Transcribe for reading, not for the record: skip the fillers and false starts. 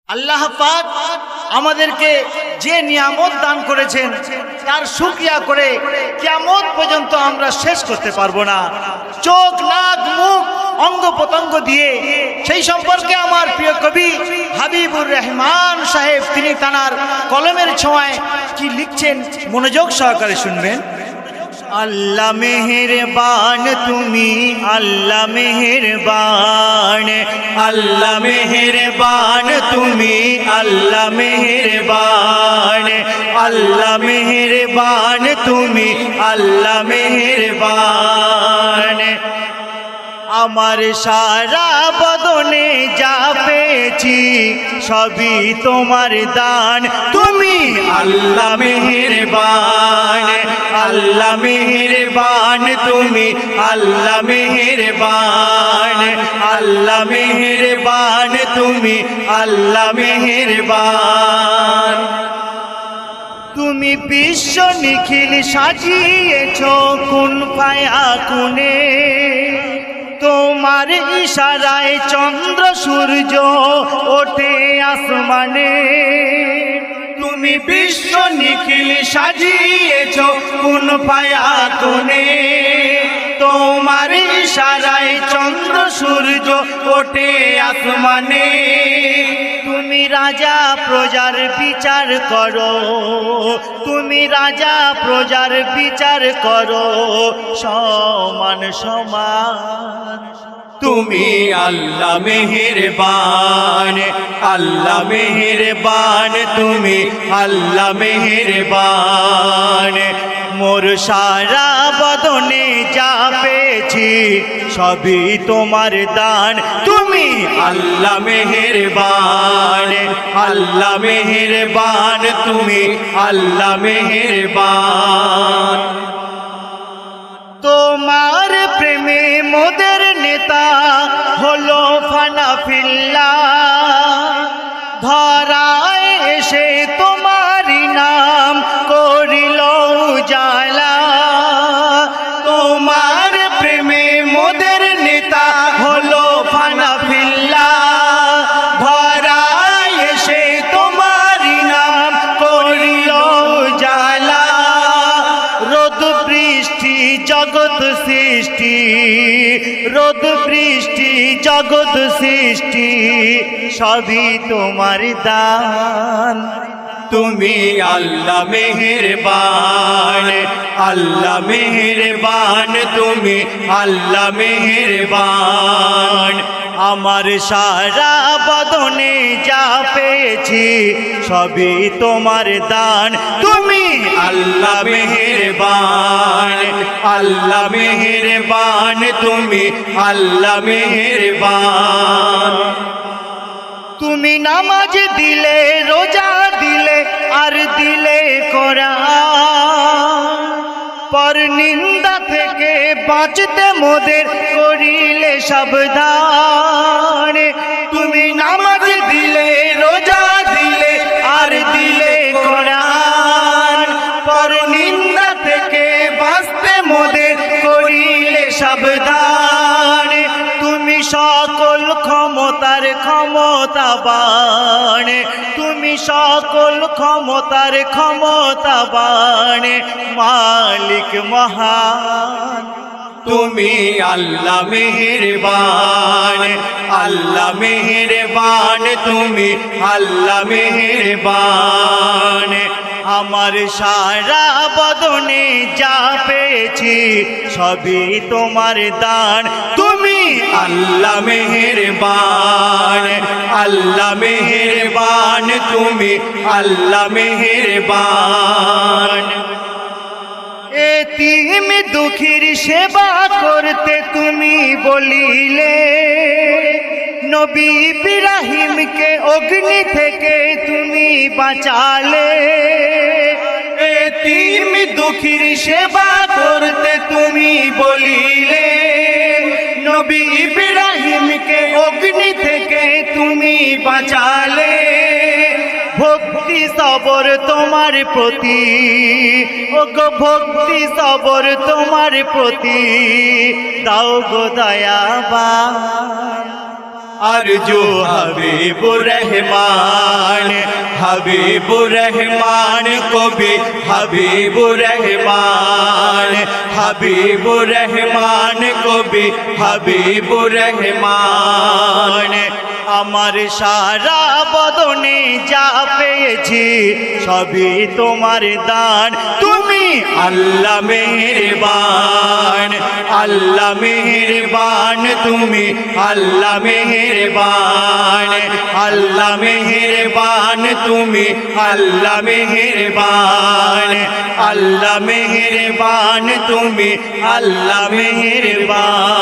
আল্লাহ পাক আমাদেরকে যে নিয়ামত দান করেছেন তার শুকরিয়া করে কিয়ামত পর্যন্ত আমরা শেষ করতে পারবো না। চোখ, নাক, মুখ, অঙ্গ প্রত্যঙ্গ দিয়ে সেই সম্পর্কে আমার প্রিয় কবি হাবিবুর রহমান সাহেব তিনি তানার কলমের ছোঁয়ায় কি লিখছেন মনোযোগ সহকারে শুনবেন। আল্লাহ মেহেরবান তুমি, আল্লাহ মেহেরবান, আল্লাহ মেহেরবান তুমি, আল্লাহ মেহেরবান, আল্লাহ মেহেরবান তুমি, আল্লাহ মেহেরবান। আমার সারা বদনে যা পেয়েছি সবই তোমার দান, তুমি আল্লাহ মেহেরবান, আল্লাহ মেহেরবান তুমি, আল্লাহ মেহেরবান, আল্লাহ মেহেরবান তুমি, আল্লাহ মেহেরবান। তুমি বিশ্ব নিখিল সাজিয়েছ কুন ফায়াকুনে, তোমার ইশারায় চন্দ্র সূর্য ওঠে আসমানে। তুমি বিশ্ব নিখিল সাজিয়েছ কুন ফায়াকুনে, তোমার ইশারায় চন্দ্র সূর্য ওঠে আসমানে। তুমি রাজা প্রজার বিচার করো, তুমি রাজা প্রজার বিচার করো সমান সমান। তুমি আল্লাহ মেহেরবান, আল্লাহ মেহেরবান তুমি, আল্লাহ মেহেরবান। মোর সারা বদনে যা পেয়েছি সবই তোমার দান, তুমি আল্লাহ মেহেরবান, আল্লাহ মেহেরবান তুমি, আল্লাহ মেহেরবান। তোমার প্রেমে মোদের নেতা হলো ফানা ফিল্লাহ, ধরায় এসে তোমারই নাম করিল উজালা। তোমার প্রেমে মোদের নেতা হলো ফানা ফিল্লাহ, ধরায় এসে তোমারই নাম করিল উজালা। রোদ বৃষ্টি জগৎ সৃষ্টি, রোদ বৃষ্টি জগৎ সৃষ্টি সবই তোমার দান, তুমি আল্লাহ মেহেরবান, আল্লাহ মেহেরবান তুমি, আল্লাহ মেহেরবান। আমার সারা বদনে যা পেয়েছি সবই তোমার দান, তুমি আল্লাহ মেহেরবান, আল্লাহ মেহেরবান তুমি, আল্লাহ মেহেরবান। তুমি নামাজ দিলে, রোজা দিলে, আর দিলে কোরআন, পর নিন্দা থেকে বাঁচতে মোদের করিলে সাবধান। তুমি নামাজ দিলে, রোজা দিলে, আর দিলে কোরআন, পর নিন্দা থেকে বাঁচতে মোদের করিলে সাবধান। তুমি সকল ক্ষমতার ক্ষমতাবান, তুমি সকল ক্ষমতার ক্ষমতাবান, মালিক মহান। তুমি আল্লাহ মেহেরবান, আল্লাহ মেহেরবান তুমি, আল্লাহ মেহেরবান। আমার সারা বদনে যা পেয়েছি সবই তোমার দান, তুমি আল্লাহ মেহেরবান, আল্লাহ মেহেরবান তুমি, আল্লাহ মেহেরবান। এতিম দুঃখীর সেবা করতে তুমি বলিলে, নবী ইব্রাহিমকে অগ্নি থেকে তুমি বাঁচালে। এতিম দুঃখীর সেবা করতে তুমি বলিলে, নবী ইব্রাহিমকে অগ্নি থেকে তুমি বাঁচালে। ভক্তি সবর তোমার প্রতি, ও গো ভক্তি সবর তোমার প্রতি, দাও গো দয়াবান। আরজু হাবিবুর রহমান, হাবিবুর রহমান কবি হাবিবুর রহমান, হাবিবুর রহমান কবি হাবিবুর রহমান। আমার সারা বদনে যা পেয়েছি সবই তোমার দান, তুমি আল্লাহ মেহেরবান, আল্লাহ মেহেরবান, তুমি আল্লাহ মেহেরবান, আল্লাহ মেহেরবান, তুমি আল্লাহ মেহেরবান, আল্লাহ মেহেরবান, তুমি আল্লাহ মেহেরবান।